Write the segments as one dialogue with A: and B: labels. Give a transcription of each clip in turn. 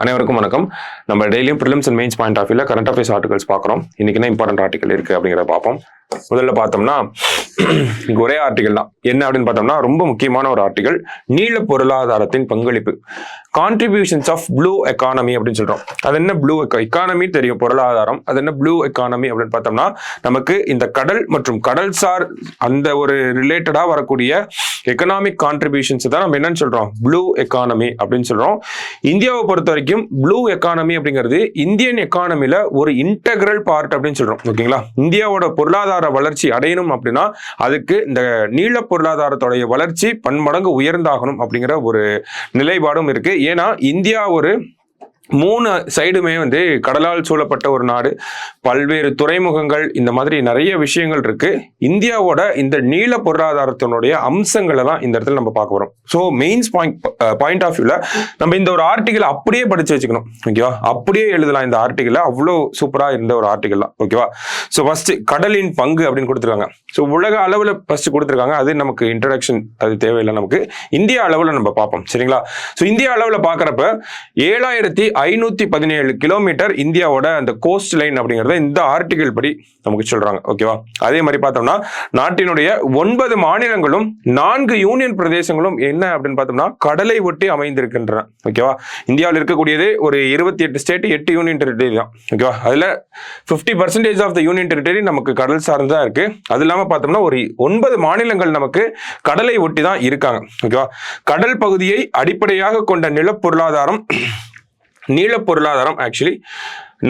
A: அனைவருக்கும் வணக்கம். நம்ம டெய்லியும் prelims and mains point of வியூல கரண்ட் அஃபேர்ஸ் ஆர்டிகல்ஸ் பார்க்குறோம். இன்னைக்கு என்ன இம்பார்ட்டன்ட் ஆர்டிகல் இருக்கு அப்படிங்கிறத பார்ப்போம். முதல்ல பார்த்தோம்னா இங்க ஒரே ஆர்டிகல் தான். என்ன அப்படின்னு பார்த்தோம்னா ரொம்ப முக்கியமான ஒரு ஆர்டிகல், நீல பொருளாதாரத்தின் பங்களிப்பு, கான்ட்ரிபியூஷன்ஸ் ஆஃப் ப்ளூ எக்கானமி அப்படின்னு சொல்றோம். அது என்ன ப்ளூ எக்கானமி தெரியும், பொருளாதாரம். அது என்ன ப்ளூ எக்கானமி அப்படின்னு பார்த்தோம்னா நமக்கு இந்த கடல் மற்றும் கடல்சார் அந்த ஒரு ரிலேட்டடா வரக்கூடிய எக்கனாமிக் கான்ட்ரிபியூஷன்ஸ் தான் நம்ம என்னன்னு சொல்றோம், ப்ளூ எக்கானமி அப்படின்னு சொல்றோம். இந்தியாவை பொறுத்த வரைக்கும் ப்ளூ எக்கானமி அப்படிங்கிறது இந்தியன் எக்கானமில ஒரு இன்டெகிரல் பார்ட் அப்படின்னு சொல்றோம். ஓகேங்களா, இந்தியாவோட பொருளாதார வளர்ச்சி அடையணும் அப்படின்னா அதுக்கு இந்த நீல பொருளாதாரத்தோடைய வளர்ச்சி பன்மடங்கு உயர்ந்தாகணும் அப்படிங்கிற ஒரு நிலைப்பாடும் இருக்கு. ஏன்னா இந்தியா ஒரு 3 சைடுமே கடலால் சூழப்பட்ட ஒரு நாடு, பல்வேறு துறைமுகங்கள், இந்த மாதிரி நிறைய விஷயங்கள் இருக்கு. இந்தியாவோட இந்த நீல பொருளாதாரத்தினுடைய அம்சங்களை தான் இந்த இடத்துல நம்ம பார்க்க போறோம். ஸோ மெயின்ஸ் பாயிண்ட் ஆஃப் வியூல நம்ம இந்த ஒரு ஆர்டிகல் அப்படியே படிச்சு வச்சுக்கணும். ஓகேவா, அப்படியே எழுதலாம் இந்த ஆர்டிகல். அவ்வளோ சூப்பரா இருந்த ஒரு ஆர்டிகல் தான். ஓகேவா, ஸோ ஃபர்ஸ்ட் கடலின் பங்கு அப்படின்னு கொடுத்துருக்காங்க. ஸோ உலக அளவில் ஃபர்ஸ்ட் கொடுத்துருக்காங்க. அது நமக்கு இன்ட்ரடக்ஷன், அது தேவையில்லை. நமக்கு இந்தியா அளவில் நம்ம பார்ப்போம். சரிங்களா, ஸோ இந்தியா அளவில் பார்க்குறப்ப 7517 கிலோமீட்டர் இந்தியாவோட அந்த கோஸ்ட் லைன் அப்படிங்கறத இந்த ஆர்டிகல் படி நமக்கு சொல்றாங்க. ஓகேவா, அதே மாதிரி பார்த்தோம்னா நாட்டினுடைய 9 மாநிலங்களும் 4 யூனியன் பிரதேசங்களும் என்ன அப்படின்னு பார்த்தோம்னா கடலை ஒட்டி அமைந்திருக்கின்றன. ஓகேவா, இந்தியாவில் இருக்கக்கூடியது ஒரு 28 ஸ்டேட், 8 யூனியன் டெரிட்டரி தான். ஓகேவா, அதுல 50% ஆஃப் த யூனியன் டெரிட்டரி நமக்கு கடல் சார்ந்தா இருக்கு. அது இல்லாம பார்த்தோம்னா ஒரு 9 மாநிலங்கள் நமக்கு கடலை ஒட்டி தான் இருக்காங்க. ஓகேவா, கடல் பகுதியை அடிப்படையாக கொண்ட நில பொருளாதாரம், நீல பொருளாதாரம் ஆக்சுவலி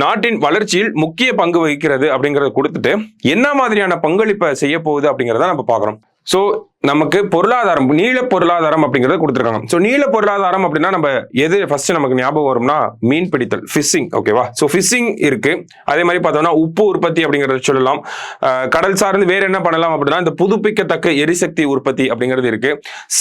A: நாட்டின் வளர்ச்சியில் முக்கிய பங்கு வகிக்கிறது அப்படிங்கறத கொடுத்துட்டு என்ன மாதிரியான பங்களிப்பை செய்ய போகுது அப்படிங்கறத நம்ம பார்க்கிறோம். ஸோ நமக்கு பொருளாதாரம், நீல பொருளாதாரம் அப்படிங்கறத கொடுத்துருக்காங்க. ஸோ நீல பொருளாதாரம் அப்படின்னா நம்ம எது ஃபர்ஸ்ட் நமக்கு ஞாபகம் வரும்னா மீன் பிடித்தல், ஃபிஷிங். ஓகேவா, ஸோ ஃபிஷிங் இருக்கு. அதே மாதிரி பார்த்தோம்னா உப்பு உற்பத்தி அப்படிங்கறத சொல்லலாம். கடல் சார்ந்து வேற என்ன பண்ணலாம் அப்படின்னா இந்த புதுப்பிக்கத்தக்க எரிசக்தி உற்பத்தி அப்படிங்கிறது இருக்கு.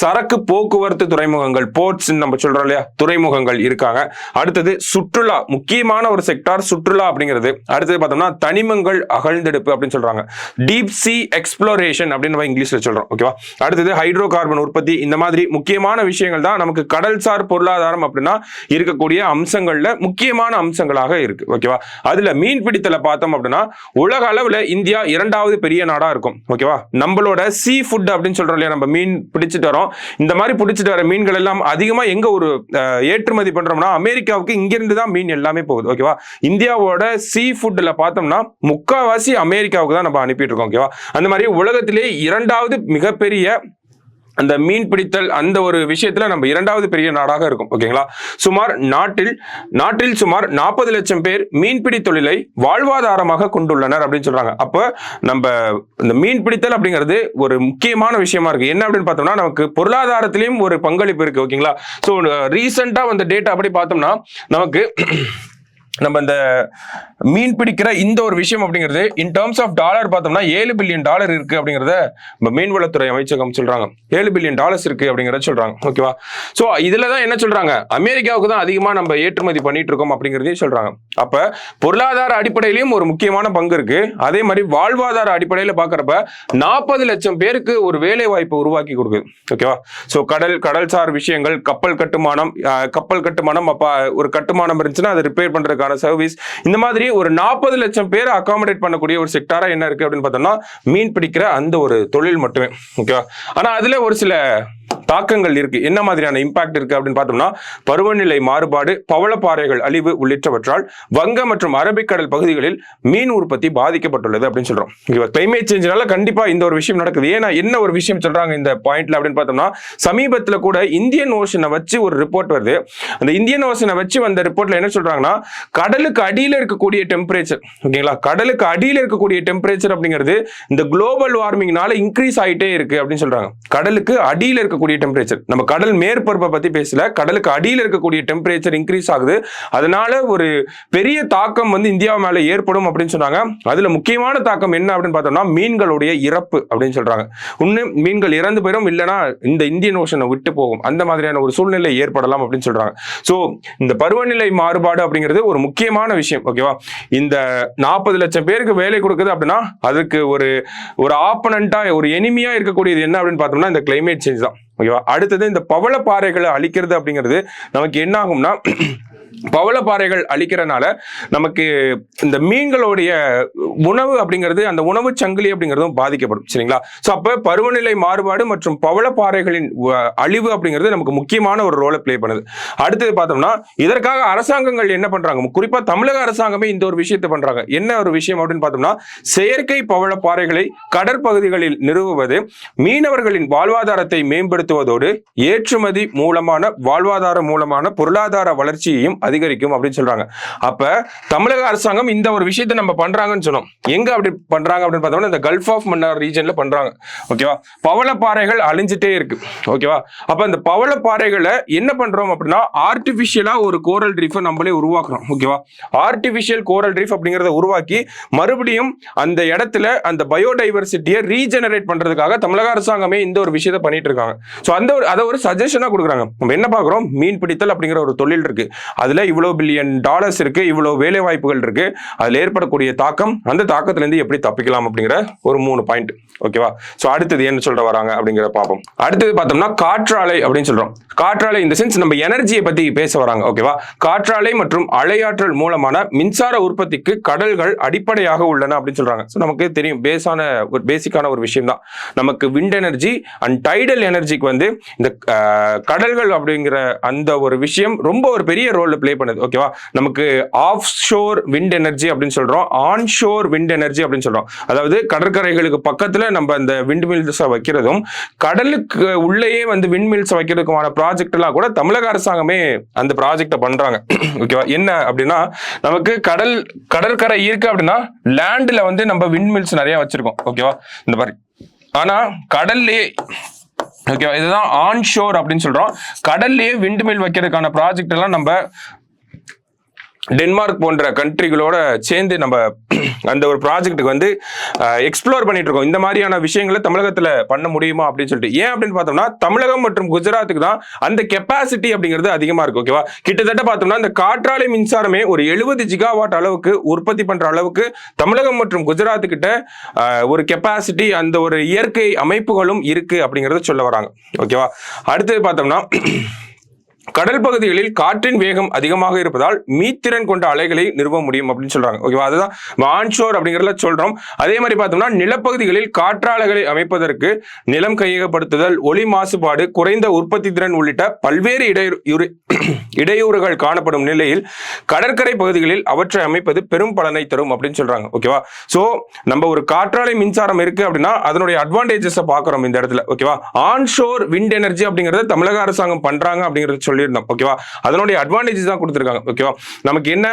A: சரக்கு போக்குவரத்து துறைமுகங்கள், போர்ட்ஸ் நம்ம சொல்றோம் இல்லையா, துறைமுகங்கள் இருக்காங்க. அடுத்தது சுற்றுலா, முக்கியமான ஒரு செக்டார் சுற்றுலா அப்படிங்கிறது. அடுத்தது பார்த்தோம்னா தனிமங்கள் அகழ்ந்தெடுப்பு அப்படின்னு சொல்றாங்க, டீப் சி எக்ஸ்ப்ளோரேஷன் அப்படின்னு நம்ம இங்கிலீஷ்ல சொல்றோம். ஓகேவா, அடுத்தது ஹைட்ரோ கார்பன் உற்பத்தி. இந்த மாதிரி முக்கியமான விஷயங்கள் தான் நமக்கு கடல்சார் பொருளாதாரம் அப்படின்னா இருக்கக்கூடிய அம்சங்கள்ல முக்கியமான அம்சங்களாக இருக்கு. ஓகேவா, அதுல மீன் பிடித்தல பார்த்தோம் அப்படின்னா உலக அளவுல இந்தியா 2வது பெரிய நாடா இருக்கும். ஓகேவா, நம்மளோட சீ ஃபுட் அப்படின்னு சொல்றோம் இல்லையா, நம்ம மீன் பிடிச்சிட்டு வரோம். இந்த மாதிரி பிடிச்சிட்டு வர மீன்கள் எல்லாம் அதிகமா எங்க ஒரு ஏற்றுமதி பண்றோம்னா அமெரிக்காவுக்கு. இங்கிருந்து தான் மீன் எல்லாமே போகுது. ஓகேவா, இந்தியாவோட சீ ஃபுட்ல பார்த்தோம்னா முக்காவாசி அமெரிக்காவுக்கு தான் நம்ம அனுப்பிட்டு இருக்கோம். ஓகேவா, அந்த மாதிரி உலகத்திலே 2வது மிகப்பெரிய அந்த மீன் பிடித்தல் அந்த ஒரு விஷயத்துல நம்ம 2வது பெரிய நாடாக இருக்கும். ஓகேங்களா, சுமார் நாட்டில் சுமார் 40 லட்சம் பேர் மீன்பிடி தொழிலை வாழ்வாதாரமாக கொண்டுள்ளனர் அப்படின்னு சொல்றாங்க. அப்ப நம்ம இந்த மீன் பிடித்தல் அப்படிங்கிறது ஒரு முக்கியமான விஷயமா இருக்கு. என்ன அப்படின்னு பார்த்தோம்னா நமக்கு பொருளாதாரத்திலையும் ஒரு பங்களிப்பு இருக்கு. ஓகேங்களா, ஸோ ரீசெண்டா வந்த டேட்டா அப்படி பார்த்தோம்னா நமக்கு நம்ம இந்த மீன் பிடிக்கிற இந்த ஒரு விஷயம் அப்படிங்கிறது இன் டர்ம்ஸ் ஆஃப் டாலர் பார்த்தோம்னா $7 பில்லியன் இருக்கு அப்படிங்கிறத மீன்வளத்துறை அமைச்சகம் சொல்றாங்க. $7 பில்லியன் இருக்கு அப்படிங்கறத சொல்றாங்க. ஓகேவா, சோ இதுலதான் என்ன சொல்றாங்க, அமெரிக்காவுக்கு தான் அதிகமா நம்ம ஏற்றுமதி பண்ணிட்டு இருக்கோம் அப்படிங்கிறதையும் சொல்றாங்க. அப்ப பொருளாதார அடிப்படையிலையும் ஒரு முக்கியமான பங்கு இருக்கு. அதே மாதிரி வாழ்வாதார அடிப்படையில பாக்குறப்ப 40 லட்சம் பேருக்கு ஒரு வேலை வாய்ப்பு உருவாக்கி கொடுக்குது. ஓகேவா, சோ கடல்சார் விஷயங்கள், கப்பல் கட்டுமானம் அப்ப ஒரு கட்டுமானம் இருந்துச்சுன்னா அதை ரிப்பேர் பண்றதுக்கு சர்வீஸ், இந்த மாதிரி ஒரு 40 லட்சம் பேர் அகாமடேட் பண்ணக்கூடிய ஒரு செக்டாரா என்ன இருக்கு அப்படின்னு பார்த்தோம்னா மீன் பிடிக்கிற அந்த ஒரு தொழில் மட்டுமே. ஓகேவா, ஆனா அதுல ஒரு சில தாக்கங்கள் இருக்கு. என்ன மாதிரியான இம்பாக்ட் இருக்கு அப்படின்னு பார்த்தோம்னா பருவநிலை மாறுபாடு, பவளப்பாறைகள் அழிவு உள்ளிட்டவற்றால் வங்க மற்றும் அரபிக்கடல் பகுதிகளில் மீன் உற்பத்தி பாதிக்கப்பட்டுள்ளது அப்படின்னு சொல்றோம். கிளைமேட் சேஞ்ச்னால கண்டிப்பா இந்த ஒரு விஷயம் நடக்குது. ஏன்னா என்ன ஒரு விஷயம் சொல்றாங்க இந்த பாயிண்ட்ல அப்படின்னு பார்த்தோம்னா சமீபத்துல கூட இந்தியன் ஓஷனை வச்சு ஒரு ரிப்போர்ட் வருது. அந்த இந்தியன் ஓஷனை வச்சு வந்த ரிப்போர்ட்ல என்ன சொல்றாங்கன்னா கடலுக்கு அடியில இருக்கக்கூடிய டெம்பரேச்சர், ஓகேங்களா, கடலுக்கு அடியில இருக்கக்கூடிய டெம்பரேச்சர் அப்படிங்கிறது இந்த குளோபல் வார்மிங்னால இன்க்ரீஸ் ஆயிட்டே இருக்கு அப்படின்னு சொல்றாங்க. கடலுக்கு அடியில இருக்கக்கூடிய டெம்பரேச்சர், நம்ம கடல் மேற்பரப்பை பத்தி பேசல, கடலுக்கு அடியில் இருக்கக்கூடிய டெம்பரேச்சர் இன்க்ரீஸ் ஆகுது. அதனால ஒரு பெரிய தாக்கம் இந்தியா மேல ஏற்படும் அப்படின்னு சொன்னாங்க. அதுல முக்கியமான தாக்கம் என்ன அப்படின்னு பார்த்தோம்னா மீன்களுடைய இறப்பு அப்படின்னு சொல்றாங்க. ஒண்ணு மீன்கள் இறந்து போயிடும், இல்லைன்னா இந்த இந்தியன் ஓஷனை விட்டு போகும், அந்த மாதிரியான ஒரு சூழ்நிலை ஏற்படலாம் அப்படின்னு சொல்றாங்க. சோ இந்த பருவநிலை மாறுபாடு அப்படிங்கிறது ஒரு முக்கியமான விஷயம். ஓகேவா, இந்த 40 லட்சம் பேருக்கு வேலை கொடுக்குது அப்படின்னா அதுக்கு ஒரு ஆப்பனண்டா, ஒரு எனிமியா இருக்கக்கூடியது என்ன அப்படின்னு பார்த்தோம்னா இந்த கிளைமேட் சேஞ்ச் தான். ஓகேவா, அடுத்தது இந்த பவளப்பாறைகளை அழிக்கிறது அப்படிங்கிறது நமக்கு என்ன ஆகும்னா பவளப்பாறைகள் அழிக்கிறனால நமக்கு இந்த மீன்களுடைய உணவு அப்படிங்கிறது, அந்த உணவு சங்கிலி அப்படிங்கிறதும் பாதிக்கப்படும். சரிங்களா? ஸோ அப்போ பருவநிலை மாறுபாடு மற்றும் பவளப்பாறைகளின் அழிவு அப்படிங்கிறது நமக்கு முக்கியமான ஒரு ரோலை பிளே பண்ணுது. அடுத்தது பார்த்தோம்னா இதற்காக அரசாங்கங்கள் என்ன பண்றாங்க, குறிப்பா தமிழக அரசாங்கமே இந்த ஒரு விஷயத்தை பண்றாங்க. என்ன ஒரு விஷயம் அப்படின்னு பார்த்தோம்னா, செயற்கை பவளப்பாறைகளை கடற்பகுதிகளில் நிறுவுவது மீனவர்களின் வாழ்வாதாரத்தை மேம்படுத்துவதோடு ஏற்றுமதி மூலமான வாழ்வாதார மூலமான பொருளாதார வளர்ச்சியையும் அதிகரிக்கும் அப்படின்னு சொல்றாங்க. அப்ப தமிழக அரசாங்கம் இந்த ஒரு விஷயத்தை நம்ம பண்றாங்கன்னு சொன்னோம். எங்க அப்படி பண்றாங்க அப்படின்னு பார்த்தோம்னா இந்த கல்ஃப் ஆஃப் மன்னார் ரீஜன்ல பண்றாங்க. ஓகேவா? பவளப்பாறைகள் அழிஞ்சிட்டே இருக்கு. ஓகேவா? அப்ப இந்த பவளப்பாறைகளை என்ன பண்றோம் அப்படின்னா ஆர்டிபிஷியலா ஒரு கோரல் ரீஃபை நம்மளே உருவாக்குறோம். ஓகேவா? ஆர்டிபிஷியல் கோரல் ரீஃப் அப்படிங்கறத உருவாக்கி மறுபடியும் அந்த இடத்துல அந்த பயோடைவர்சிட்டியை ரீஜெனரேட் பண்றதுக்காக தமிழக அரசாங்கமே இந்த ஒரு விஷயத்தை பண்ணிட்டு இருக்காங்க. ஸோ அதை ஒரு சஜஷனா கொடுக்குறாங்க. நம்ம என்ன பார்க்குறோம், மீன் பிடித்தல் அப்படிங்கிற ஒரு தொழில் இருக்கு. அதுல இவ்வளவு பில்லியன் டாலர்ஸ் இருக்கு, இவ்வளவு வேலை வாய்ப்புகள் இருக்கு, அதுல ஏற்படக்கூடிய தாக்கம், அந்த தாக்கத்துல இருந்து எப்படி தப்பிக்கலாம் அப்படிங்கிற ஒரு 3 பாயிண்ட். ஓகேவா? சோ அடுத்தது என்ன சொல்ற வராங்க அப்படிங்கிற பார்ப்போம். அடுத்தது பார்த்தோம்னா காற்றாலை அப்படின்னு சொல்றோம். காற்றாலை இந்த சென்ஸ் நம்ம எனர்ஜியை பத்தி பேச வராங்க. ஓகேவா? காற்றாலை மற்றும் அலையாற்றல் மூலமான மின்சார உற்பத்திக்கு கடல்கள் அடிப்படையாக உள்ளன அப்படின்னு சொல்றாங்க. ஸோ நமக்கு தெரியும் பேசிக்கான ஒரு விஷயம் தான். நமக்கு விண்ட் எனர்ஜி அண்ட் டைடல் எனர்ஜிக்கு வந்து இந்த கடல்கள் அப்படிங்கிற அந்த ஒரு விஷயம் ரொம்ப ஒரு பெரிய ரோல் பிளே பண்ணுது. ஓகேவா? நமக்கு ஆஃப் ஷோர் விண்ட் எனர்ஜி அப்படின்னு சொல்றோம், ஆன் ஷோர் விண்ட் எனர்ஜி அப்படின்னு சொல்றோம். அதாவது கடற்கரைகளுக்கு பக்கத்துல நம்ம அந்த விண்ட் மில்ஸ் வைக்கிறதும் கடலுக்கு உள்ளேயே வந்து விண்ட் மில்ஸ் வைக்கிறதுக்குமான ப்ராஜெக்ட் எல்லாம் கூட தமிழக அரசாங்கமே அந்த ப்ராஜெக்ட பண்றாங்க. ஓகேவா? என்ன அப்படின்னா நமக்கு கடற்கரை இருக்கு அப்படின்னா லேண்ட்ல வந்து நம்ம விண்ட் மில்ஸ் நிறைய வச்சிருக்கோம். ஓகேவா? இந்த மாதிரி. ஆனா கடல்லே ஓகேவா, இதுதான் ஆன் ஷோர் அப்படின்னு சொல்றோம். கடல்லேயே விண்ட் மில் வைக்கிறதுக்கான ப்ராஜெக்ட் எல்லாம் நம்ம டென்மார்க் போன்ற கண்ட்ரிகளோட சேர்ந்து நம்ம அந்த ஒரு ப்ராஜெக்ட்டுக்கு வந்து எக்ஸ்ப்ளோர் பண்ணிட்டு இருக்கோம். இந்த மாதிரியான விஷயங்களை தமிழகத்துல பண்ண முடியுமா அப்படின்னு சொல்லிட்டு. ஏன் அப்படின்னு பார்த்தோம்னா தமிழகம் மற்றும் குஜராத்துக்கு தான் அந்த கெப்பாசிட்டி அப்படிங்கிறது அதிகமா இருக்கு. ஓகேவா? கிட்டத்தட்ட பார்த்தோம்னா இந்த காற்றாலை மின்சாரமே ஒரு 70 ஜிகாவாட் அளவுக்கு உற்பத்தி பண்ற அளவுக்கு தமிழகம் மற்றும் குஜராத் கிட்ட ஒரு கெப்பாசிட்டி, அந்த ஒரு இயற்கை அமைப்புகளும் இருக்கு அப்படிங்கறத சொல்ல வராங்க. ஓகேவா? அடுத்தது பார்த்தோம்னா கடல் பகுதிகளில் காற்றின் வேகம் அதிகமாக இருப்பதால் மீத்திறன் கொண்ட அலைகளை நிறுவ முடியும் அப்படின்னு சொல்றாங்க. ஓகேவா? அதுதான் ஆன்ஷோர் அப்படிங்கிறத சொல்றோம். அதே மாதிரி பார்த்தோம்னா நிலப்பகுதிகளில் காற்றாலைகளை அமைப்பதற்கு நிலம் கையகப்படுத்துதல், ஒலி மாசுபாடு, குறைந்த உற்பத்தி திறன் உள்ளிட்ட பல்வேறு இடையூறுகள் காணப்படும் நிலையில் கடற்கரை பகுதிகளில் அவற்றை அமைப்பது பெரும் பலனை தரும் அப்படின்னு சொல்றாங்க. ஓகேவா? சோ நம்ம ஒரு காற்றாலை மின்சாரம் இருக்கு அப்படின்னா அதனுடைய அட்வான்டேஜஸ் பார்க்கிறோம் இந்த இடத்துல. ஓகேவா? ஆன்ஷோர் விண்ட் எனர்ஜி அப்படிங்கறத தமிழக அரசாங்கம் பண்றாங்க அப்படிங்கறது சொல்லியிருந்தோம். ஓகேவா? அதனுடைய அட்வான்டேஜஸ் தான் கொடுத்திருக்காங்க. ஓகேவா? நமக்கு என்ன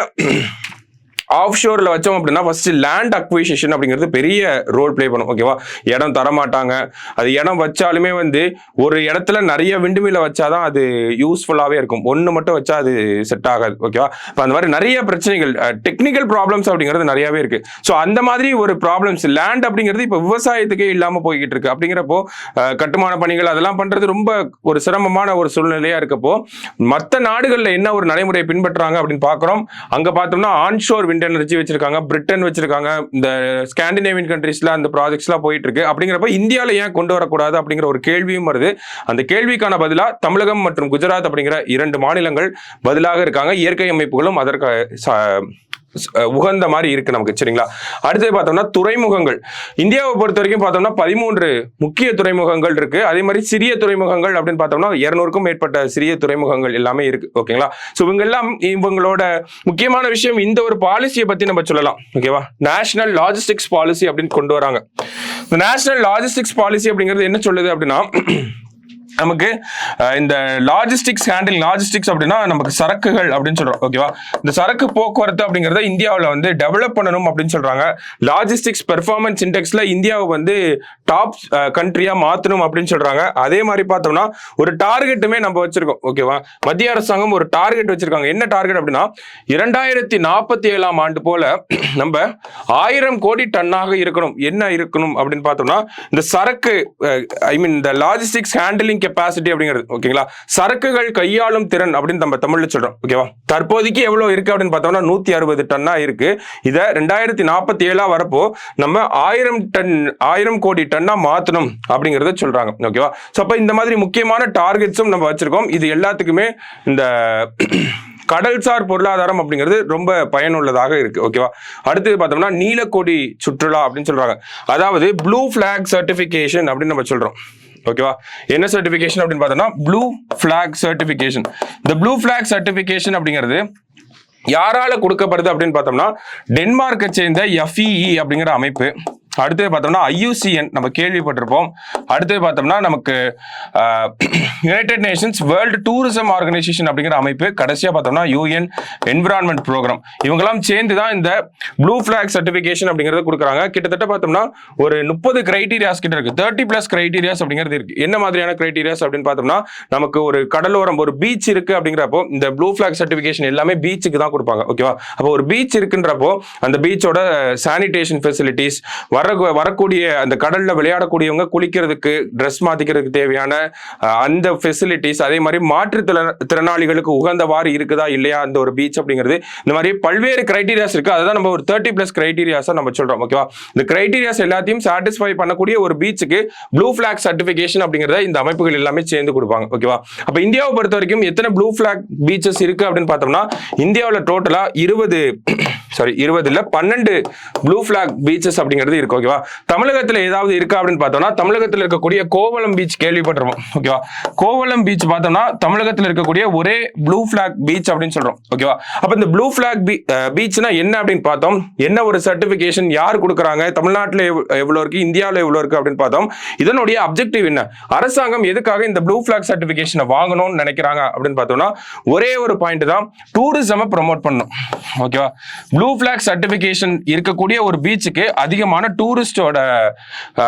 A: ஆஃப் ஷோர்ல வச்சோம் அப்படின்னா ஃபர்ஸ்ட் லேண்ட் அக்விசிஷன் அப்படிங்கிறது பெரிய ரோல் பிளே பண்ணும். ஓகேவா? இடம் தரமாட்டாங்க. அது இடம் வச்சாலுமே வந்து ஒரு இடத்துல நிறைய விண்டுமில்ல வச்சாதான் அது யூஸ்ஃபுல்லாவே இருக்கும். ஒன்று மட்டும் வச்சா அது செட் ஆகாது. ஓகேவா? இப்போ அந்த மாதிரி நிறைய பிரச்சனைகள், டெக்னிக்கல் ப்ராப்ளம்ஸ் அப்படிங்கிறது நிறையவே இருக்கு. ஸோ அந்த மாதிரி ஒரு ப்ராப்ளம்ஸ் லேண்ட் அப்படிங்கிறது இப்போ விவசாயத்துக்கே இல்லாமல் போய்கிட்டு இருக்கு. அப்படிங்கிறப்போ கட்டுமான பணிகள் அதெல்லாம் பண்றது ரொம்ப ஒரு சிரமமான ஒரு சூழ்நிலையா இருக்கப்போ மற்ற நாடுகளில் என்ன ஒரு நடைமுறையை பின்பற்றாங்க அப்படின்னு பார்க்குறோம். அங்க பார்த்தோம்னா ஆன்ஷோர் விண்ட் எனர்ஜி வச்சிருக்காங்க, பிரிட்டன் வச்சிருக்காங்க, இந்த ஸ்காண்டினேவியன் கண்ட்ரீஸ்ல அந்த ப்ராஜெக்ட்ஸ்லாம் போயிட்டு இருக்கு. அப்படிங்கிறப்ப இந்தியாவில் ஏன் கொண்டு வரக்கூடாது அப்படிங்கிற ஒரு கேள்வியும் வருது. அந்த கேள்விக்கான பதிலா தமிழகம் மற்றும் குஜராத் அப்படிங்கிற 2 மாநிலங்கள் பதிலாக இருக்காங்க. இயற்கை அமைப்புகளும் அதற்கு உகந்த மாதிரி இருக்கு நமக்கு. சரிங்களா? அடுத்தது பார்த்தோம்னா துறைமுகங்கள். இந்தியாவை பொறுத்த வரைக்கும் பார்த்தோம்னா 13 முக்கிய துறைமுகங்கள் இருக்கு. அதே மாதிரி சிறிய துறைமுகங்கள் அப்படின்னு பார்த்தோம்னா 200க்கும் மேற்பட்ட சிறிய துறைமுகங்கள் எல்லாமே இருக்கு. ஓகேங்களா? ஸோ இவங்களோட முக்கியமான விஷயம் இந்த ஒரு பாலிசியை பத்தி நம்ம சொல்லலாம். ஓகேவா? நேஷனல் லாஜிஸ்டிக்ஸ் பாலிசி அப்படின்னு கொண்டு வராங்க. இந்த நேஷனல் லாஜிஸ்டிக்ஸ் பாலிசி அப்படிங்கிறது என்ன சொல்லுது அப்படின்னா நமக்கு இந்த லாஜிஸ்டிக்ஸ் அப்படின்னா நமக்கு சரக்குகள் அப்படின்னு சொல்றோம். ஓகேவா? இந்த சரக்கு போக்குவரத்து அப்படிங்கறத இந்தியாவில் வந்து டெவலப் பண்ணணும் அப்படின்னு சொல்றாங்க. லாஜிஸ்டிக்ஸ் பெர்ஃபார்மன்ஸ் இண்டெக்ஸ்ல இந்தியாவை வந்து டாப் கண்ட்ரியா மாத்தணும் அப்படின்னு சொல்றாங்க. அதே மாதிரி பார்த்தோம்னா ஒரு டார்கெட்டுமே நம்ம வச்சிருக்கோம். ஓகேவா? மத்திய அரசாங்கம் ஒரு டார்கெட் வச்சிருக்காங்க. என்ன டார்கெட் அப்படின்னா 2047 ஆண்டு போல நம்ம 1000 கோடி டன்னாக இருக்கணும். என்ன இருக்கணும் அப்படின்னு பார்த்தோம்னா இந்த சரக்கு இந்த லாஜிஸ்டிக்ஸ் ஹேண்டலிங் கெபாசிட்டி அப்படிங்கிறது. ஓகேங்களா? சரக்குகள் கையாளும் திறன் அப்படின்னு நம்ம தமிழ்ல சொல்றோம். ஓகேவா? தற்போதைக்கு எவ்வளவு இருக்கு அப்படின்னு பார்த்தோம்னா 160 டன்னா இருக்கு. இத 2047 வரப்போ நம்ம 1000 கோடி டன்னா மாத்தணும் அப்படிங்கறத சொல்றாங்க. ஓகேவா? சோ அப்ப இந்த மாதிரி முக்கியமான டார்கெட்ஸும் நம்ம வச்சிருக்கோம். இது எல்லாத்துக்குமே இந்த கடல்சார் பொருளாதாரம் அப்படிங்கிறது ரொம்ப பயனுள்ளதாக இருக்கு. ஓகேவா. அடுத்தது பார்த்தோம்னா நீலக்கொடி சுற்றுலா அப்படின்னு சொல்றாங்க. அதாவது ப்ளூ ஃபிளாக் சர்டிபிகேஷன் அப்படின்னு நம்ம சொல்றோம். ஓகேவா. என்ன சர்டிபிகேஷன் அப்படின்னு பார்த்தோம்னா ப்ளூ ஃபிளாக் சர்டிபிகேஷன். இந்த ப்ளூ ஃபிளாக் சர்டிபிகேஷன் அப்படிங்கிறது யாரால கொடுக்கப்படுது அப்படின்னு பார்த்தோம்னா டென்மார்க்கை சேர்ந்த FEE அப்படிங்கிற அமைப்பு. அடுத்தது பார்த்தோம்னா IUCN நம்ம கேள்விப்பட்டிருப்போம். அடுத்தது பார்த்தோம்னா நமக்கு United Nations world tourism organisation அப்படிங்கிற அமைப்பு. கடைசியா பார்த்தோம்னா UN என்விரான்மெண்ட் ப்ரோக்ராம். இவங்கெல்லாம் சேர்ந்து தான் இந்த ப்ளூ ஃபிளாக் சர்டிபிகேஷன் அப்படிங்கறத கொடுக்குறாங்க. கிட்டத்தட்ட பார்த்தோம்னா ஒரு 30 கிரைட்டீரியாஸ் கிட்ட இருக்கு. 30+ கிரைட்டீரியாஸ் அப்படிங்கிறது இருக்கு. என்ன மாதிரியான கிரைட்டீரியாஸ் அப்படின்னு பார்த்தோம்னா நமக்கு ஒரு கடலோரம் ஒரு பீச் இருக்கு அப்படிங்கிறப்போ இந்த ப்ளூ ஃபிளாக் சர்டிபிகேஷன் எல்லாமே பீச்சுக்கு தான் கொடுப்பாங்க. ஓகேவா. அப்போ ஒரு பீச் இருக்குன்றப்போ அந்த பீச்சோட சானிடேஷன் ஃபெசிலிட்டிஸ், வரக்கூடிய அந்த கடல்ல விளையாடக்கூடியவங்க குளிக்கிறதுக்கு ட்ரெஸ் மாத்திக்கிறதுக்கு தேவையான அந்த ஃபெசிலிட்டிஸ், அதே மாதிரி மாற்றுத்திறனாளிகளுக்கு உகந்தவாறு இருக்குதா இல்லையா அந்த ஒரு பீச் அப்படிங்கிறது, இந்த மாதிரி பல்வேறு கிரைட்டீரியாஸ் இருக்கு. அதுதான் நம்ம ஒரு 30+ கிரைட்டீரியாஸா நம்ம சொல்றோம். ஓகேவா. இந்த கிரைட்டீரியாஸ் எல்லாத்தையும் சாட்டிஸ்ஃபை பண்ணக்கூடிய ஒரு பீச்சுக்கு ப்ளூ ஃபிளாக் சர்டிபிகேஷன் அப்படிங்கறத இந்த அமைப்புகள் எல்லாமே சேர்ந்து கொடுப்பாங்க. ஓகேவா. அப்ப இந்தியாவை பொறுத்த வரைக்கும் எத்தனை ப்ளூ ஃபிளாக் பீச்சஸ் இருக்கு அப்படின்னு பார்த்தோம்னா இந்தியாவில் டோட்டலா 12 ப்ளூ ஃபிளாக் பீச்சஸ் அப்படிங்கிறது இருக்கு. ஓகேவா. தமிழகத்துல ஏதாவது இருக்கா அப்படின்னு பார்த்தோம்னா தமிழகத்தில் இருக்கக்கூடிய கோவளம் பீச் கேள்விப்பட்டிருப்போம். ஓகேவா. கோவளம் பீச் பார்த்தோம்னா தமிழகத்தில் இருக்கக்கூடிய ஒரே ப்ளூ ஃபிளாக் பீச் அப்படின்னு சொல்றோம். ஓகேவா. அப்ப இந்த ப்ளூ ஃபிளாக் பீச்னா என்ன அப்படின்னு பார்த்தோம். என்ன ஒரு சர்டிபிகேஷன் யார் கொடுக்குறாங்க, தமிழ்நாட்டில் எவ்வளவு இருக்கு, இந்தியாவில் எவ்வளவு இருக்கு அப்படின்னு பார்த்தோம். இதனுடைய அப்ஜெக்டிவ் என்ன, அரசாங்கம் எதுக்காக இந்த ப்ளூ ஃபிளாக் சர்டிபிகேஷனை வாங்கணும்னு நினைக்கிறாங்க அப்படின்னு பார்த்தோம்னா ஒரே ஒரு பாயிண்ட் தான், டூரிசம் ப்ரமோட் பண்ணும். ஓகேவா. ப்ளூ ஃபிளாக் சர்டிபிகேஷன் இருக்கக்கூடிய ஒரு பீச்சுக்கு அதிகமான டூரிஸ்டோட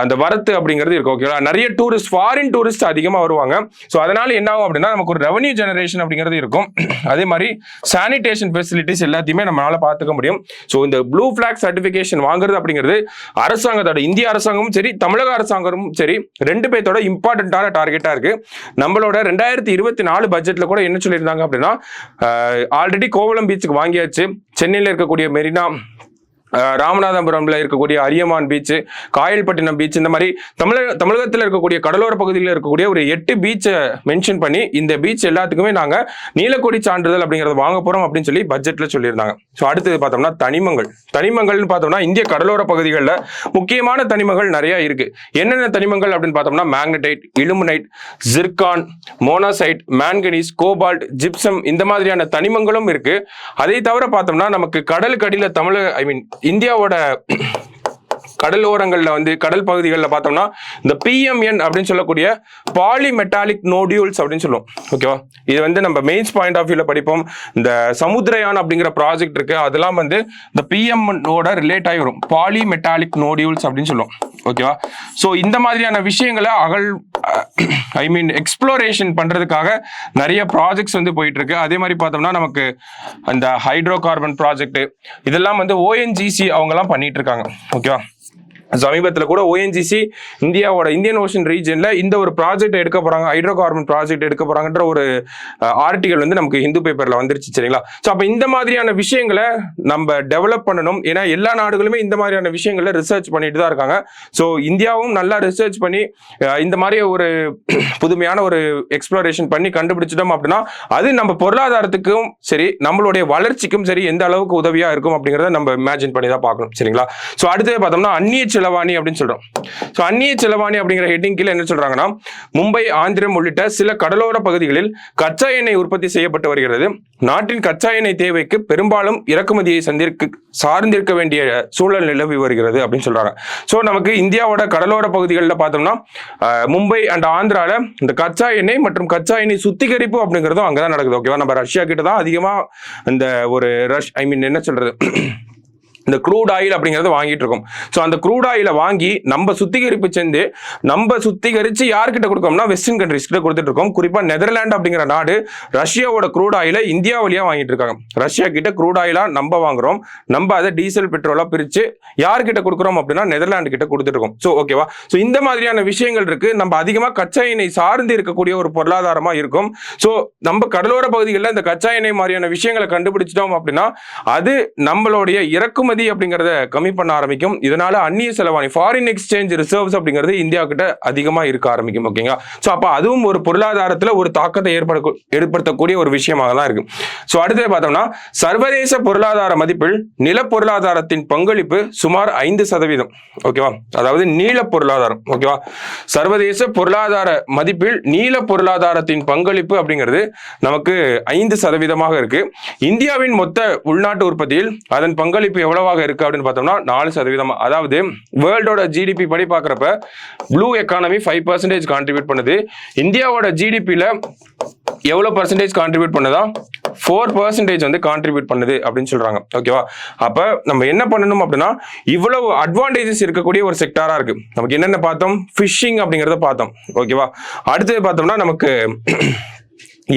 A: அந்த வரத்து அப்படிங்கிறது இருக்கு. ஓகேவா. நிறைய டூரிஸ்ட், ஃபாரின் டூரிஸ்ட் அதிகமா வருவாங்க. ஸோ அதனால என்ன ஆகும் அப்படின்னா நமக்கு ஒரு ரெவன்யூ ஜெனரேஷன் அப்படிங்கிறது இருக்கும். அதே மாதிரி சானிடேஷன் ஃபெசிலிட்டிஸ் எல்லாத்தையுமே நம்மளால பார்த்துக்க முடியும். ஸோ இந்த ப்ளூ ஃபிளாக் சர்டிபிகேஷன் வாங்குறது அப்படிங்கிறது அரசாங்கத்தோட, இந்திய அரசாங்கமும் சரி தமிழக அரசாங்கமும் சரி, ரெண்டு பேர்த்தோட இம்பார்ட்டன்டான டார்கெட்டா இருக்கு. நம்மளோட 2024 பட்ஜெட்ல கூட என்ன சொல்லியிருந்தாங்க அப்படின்னா ஆல்ரெடி கோவளம் பீச்சுக்கு வாங்கியாச்சு. சென்னையில் இருக்கக்கூடிய மெரினா, ராமநாதபுரம்ல இருக்கக்கூடிய அரியமான் பீச், காயல்பட்டினம் பீச், இந்த மாதிரி தமிழகத்தில் இருக்கக்கூடிய கடலோர பகுதியில் இருக்கக்கூடிய ஒரு 8 பீச்சை மென்ஷன் பண்ணி இந்த பீச் எல்லாத்துக்குமே நாங்க நீலக்கொடி சான்றிதழ் அப்படிங்கறத வாங்க போறோம் அப்படின்னு சொல்லி பட்ஜெட்ல சொல்லியிருந்தாங்க. ஸோ அடுத்தது பார்த்தோம்னா தனிமங்கள்னு பார்த்தோம்னா இந்திய கடலோர பகுதிகளில் முக்கியமான தனிமங்கள் நிறைய இருக்கு. என்னென்ன தனிமங்கள் அப்படின்னு பார்த்தோம்னா magnetite, ilmenite, zircon, monazite, manganese, cobalt, gypsum, இந்த மாதிரியான தனிமங்களும் இருக்கு. அதை தவிர பார்த்தோம்னா நமக்கு கடலுக்கு அடியில் இந்தியாவோட கடல் ஓரங்கள்ல கடல் பகுதிகளில் பார்த்தோம்னா இந்த PMN அப்படின்னு சொல்லக்கூடிய பாலிமெட்டாலிக் நோடியூல்ஸ் அப்படின்னு சொல்லுவோம். ஓகேவா. இது நம்ம மெயின்ஸ் பாயிண்ட் ஆஃப் வியூல படிப்போம். இந்த சமுத்திரயான் அப்படிங்கிற ப்ராஜெக்ட் இருக்கு, அதெல்லாம் இந்த PMN-ஓட ரிலேட் ஆகி வரும். பாலிமெட்டாலிக் நோடியூல்ஸ் அப்படின்னு சொல்லுவோம். ஓகேவா. ஸோ இந்த மாதிரியான விஷயங்களை எக்ஸ்ப்ளோரேஷன் பண்றதுக்காக நிறைய ப்ராஜெக்ட்ஸ் போயிட்டு இருக்கு. அதே மாதிரி பார்த்தோம்னா நமக்கு அந்த ஹைட்ரோ கார்பன் ப்ராஜெக்ட் இதெல்லாம் ONGC அவங்கெல்லாம் பண்ணிட்டு இருக்காங்க. ஓகேவா. சமீபத்தில் கூட ONGC இந்தியாவோட இந்தியன் ஓஷன் ரீஜன்ல இந்த ஒரு ப்ராஜெக்ட் எடுக்க போறாங்க, ஹைட்ரோ கார்பன் ப்ராஜெக்ட் எடுக்க போறாங்கன்ற ஒரு ஆர்டிகல் நமக்கு ஹிந்து பேப்பர்ல வந்துருச்சு. சரிங்களா. ஸோ அப்ப இந்த மாதிரியான விஷயங்களை நம்ம டெவலப் பண்ணணும். ஏன்னா எல்லா நாடுகளுமே இந்த மாதிரியான விஷயங்களை ரிசர்ச் பண்ணிட்டு தான் இருக்காங்க. ஸோ இந்தியாவும் நல்லா ரிசர்ச் பண்ணி இந்த மாதிரி ஒரு புதுமையான ஒரு எக்ஸ்ப்ளோரேஷன் பண்ணி கண்டுபிடிச்சிட்டோம் அப்படின்னா அது நம்ம பொருளாதாரத்துக்கும் சரி நம்மளுடைய வளர்ச்சிக்கும் சரி எந்த அளவுக்கு உதவியா இருக்கும் அப்படிங்கிறத நம்ம இமேஜின் பண்ணி தான் பார்க்கணும். சரிங்களா. ஸோ அடுத்து பார்த்தோம்னா அந்நிய செலவாணி அப்படின்னு சொல்றோம். சோ அந்நிய செலவாணி அப்படிங்கிற ஹெட்டிங் கீழ என்ன சொல்றாங்கன்னா மும்பை, ஆந்திரம் உள்ளிட்ட சில கடலோர பகுதிகளில் கச்சா எண்ணெய் உற்பத்தி செய்யப்பட்டு வருகிறது. நாட்டின் கச்சா எண்ணெய் தேவைக்கு பெரும்பாலும் இறக்குமதியை சார்ந்திருக்க வேண்டிய சூழல் நிலவி வருகிறது அப்படின்னு சொல்றாங்க. சோ நமக்கு இந்தியாவோட கடலோர பகுதிகளில் பார்த்தோம்னா மும்பை அண்ட் ஆந்திரால இந்த கச்சா எண்ணெய் மற்றும் கச்சா எண்ணெய் சுத்திகரிப்பு அப்படிங்கிறதும் அங்கதான் நடக்குது. ஓகேவா. நம்ம ரஷ்யா கிட்ட தான் அதிகமா இந்த ஒரு என்ன சொல்றது இந்த க்ரூட் ஆயில் அப்படிங்கறத வாங்கிட்டு இருக்கோம். ஸோ அந்த க்ரூட் ஆயில வாங்கி நம்ம சுத்திகரிச்சு யார்கிட்ட கொடுக்கோம்னா வெஸ்டர்ன் கண்ட்ரிஸ் கிட்ட கொடுத்துட்டு இருக்கோம். குறிப்பா நெதர்லாந்து அப்படிங்கிற நாடு ரஷ்யாவோட க்ரூட் ஆயில இந்தியா வழியா வாங்கிட்டு இருக்காங்க. ரஷ்யா கிட்ட க்ரூட் ஆயிலா நம்ம வாங்குறோம், நம்ம அதை டீசல் பெட்ரோலா பிரிச்சு யார்கிட்ட கொடுக்குறோம் அப்படின்னா நெதர்லாந்து கிட்ட கொடுத்துட்டு இருக்கோம். ஸோ ஓகேவா. ஸோ இந்த மாதிரியான விஷயங்கள் இருக்கு. நம்ம அதிகமா கச்சா எண்ணெய் சார்ந்து இருக்கக்கூடிய ஒரு பொருளாதாரமா இருக்கும். ஸோ நம்ம கடலோர பகுதிகளில் இந்த கச்சா எண்ணெய் மாதிரியான விஷயங்களை கண்டுபிடிச்சிட்டோம் அப்படின்னா அது நம்மளுடைய இறக்குமதி ஏற்றுமதி அப்படிங்கறத கம்மி பண்ண ஆரம்பிக்கும். இதனால அந்நிய செலவாணி ஃபாரின் எக்ஸ்சேஞ்ச் ரிசர்வ்ஸ் அப்படிங்கிறது இந்தியா கிட்ட அதிகமா இருக்க ஆரம்பிக்கும். ஓகேங்களா? சோ அப்ப அதுவும் ஒரு பொருளாதாரத்துல ஒரு தாக்கத்தை ஏற்படுத்தக்கூடிய ஒரு விஷயமாக தான் இருக்கு. சோ அடுத்து பார்த்தோம்னா சர்வதேச பொருளாதார மதிப்பில் நில பொருளாதாரத்தின் பங்களிப்பு சுமார் 5%. ஓகேவா? அதாவது நீல பொருளாதாரம். ஓகேவா? சர்வதேச பொருளாதார மதிப்பில் நீல பொருளாதாரத்தின் பங்களிப்பு அப்படிங்கிறது நமக்கு 5% இருக்கு. இந்தியாவின் மொத்த உள்நாட்டு உற்பத்தியில் அதன் பங்களிப்பு எவ்வளவாக இருக்கு அப்படின்னு பார்த்தோம்னா 4%. அதாவது வேர்ல்டோட ஜிடிபி படி பார்க்கறப்ப ப்ளூ எக்கானமி 5% கான்ட்ரிபியூட் பண்ணுது. இந்தியாவோட ஜிடிபியில எவ்வளவு பர்சன்டேஜ் கான்ட்ரிபியூட் பண்ணுதா? 4% வந்து கான்ட்ரிபியூட் பண்ணுது அப்படின்னு சொல்றாங்க. ஓகேவா? அப்ப நம்ம என்ன பண்ணணும் அப்படின்னா இவ்வளவு அட்வான்டேஜஸ் இருக்கக்கூடிய ஒரு செக்டாரா இருக்கு. நமக்கு என்னென்ன பார்த்தோம்? ஃபிஷிங் அப்படிங்கறத பார்த்தோம். ஓகேவா? அடுத்தது பார்த்தோம்னா நமக்கு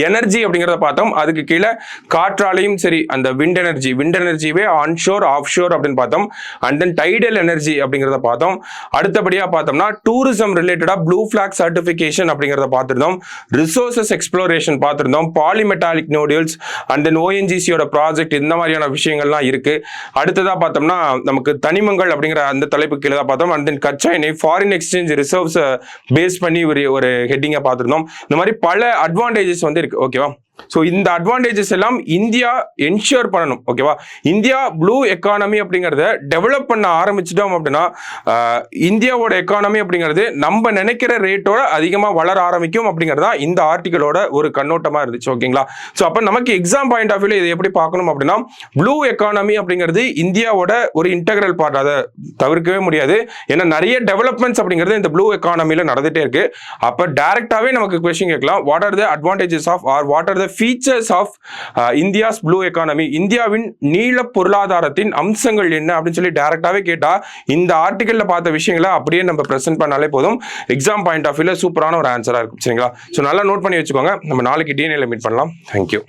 A: எனர்ஜி அப்படிங்கிறத பார்த்தோம். அதுக்கு கீழே காற்றாலையும் சரி அந்த விண்ட் எனர்ஜிவே ஆன்ஷோர் ஆஃப்ஷோர் அப்படின்னு பார்த்தோம். அண்ட் தென் டைடல் எனர்ஜி அப்படிங்கிறத பார்த்தோம். அடுத்தபடியா பார்த்தோம்னா டூரிசம் ரிலேட்டடா ப்ளூ ஃபிளாக் சர்டிபிகேஷன் அப்படிங்கிறத பார்த்திருந்தோம். ரிசோர்சஸ் எக்ஸ்ப்ளோரேஷன் பார்த்திருந்தோம். பாலிமெட்டாலிக் நோடியூல்ஸ் அண்ட் தென் ஓஎன்ஜிசியோட ப்ராஜெக்ட் இந்த மாதிரியான விஷயங்கள்லாம் இருக்கு. அடுத்ததா பார்த்தோம்னா நமக்கு தனிமங்கள் அப்படிங்கிற அந்த தலைப்பு கீழே தான் பார்த்தோம். அண்ட் தென் கச்சா எண்ணெய் ஃபாரின் எக்ஸ்சேஞ்ச் ரிசர்வ்ஸ் பேஸ் பண்ணி ஒரு ஹெட்டிங்கா பார்த்திருந்தோம். இந்த மாதிரி பல அட்வான்டேஜஸ் வந்து இருக்கு. ஓகேவா? சோ இந்த அட்வான்டேஜஸ் எல்லாம் இந்தியா என்ஷூர் பண்ணணும். ஓகேவா? இந்தியா ப்ளூ எக்கானமி அப்படிங்கறத டெவலப் பண்ண ஆரம்பிச்சிட்டோம் அப்படின்னா இந்தியாவோட எக்கானமி அப்படிங்கிறது நம்ம நினைக்கிற ரேட்டோட அதிகமா வளர ஆரம்பிக்கும் அப்படிங்கறதா இந்த ஆர்டிகளோட ஒரு கண்ணோட்டமா இருந்துச்சு. ஓகேங்களா? சோ அப்ப நமக்கு எக்ஸாம் பாயிண்ட் ஆஃப் வியூல இதை எப்படி பார்க்கணும் அப்படின்னா ப்ளூ எக்கானமி அப்படிங்கிறது இந்தியாவோட ஒரு இன்டெகிரல் பார்ட். அதை தவிர்க்கவே முடியாது. ஏன்னா நிறைய டெவலப்மெண்ட்ஸ் அப்படிங்கிறது இந்த ப்ளூ எக்கானமில நடந்துட்டே இருக்கு. அப்ப டைரக்டாவே நமக்கு क्वेश्चन கேட்கலாம். What are the advantages of or what are the features of India's blue economy? இந்தியாவின் நீல பொருளாதாரத்தின் அம்சங்கள் என்ன அப்படின்னு சொல்லி டைரக்டாவே கேட்டா இந்த ஆர்டிகல்ல பார்த்த விஷயங்களை அப்படியே நம்ம பிரசன்ட் பண்ணாலே போதும். எக்ஸாம் பாயிண்ட் ஆஃப் வியூல சூப்பரான ஒரு ஆன்சரா இருக்கும். சரிங்களா? சோ நல்லா நோட் பண்ணி வச்சுக்கோங்க. நம்ம நாளைக்கு டிஎன்ஏல மீட் பண்ணலாம். தேங்க்யூ.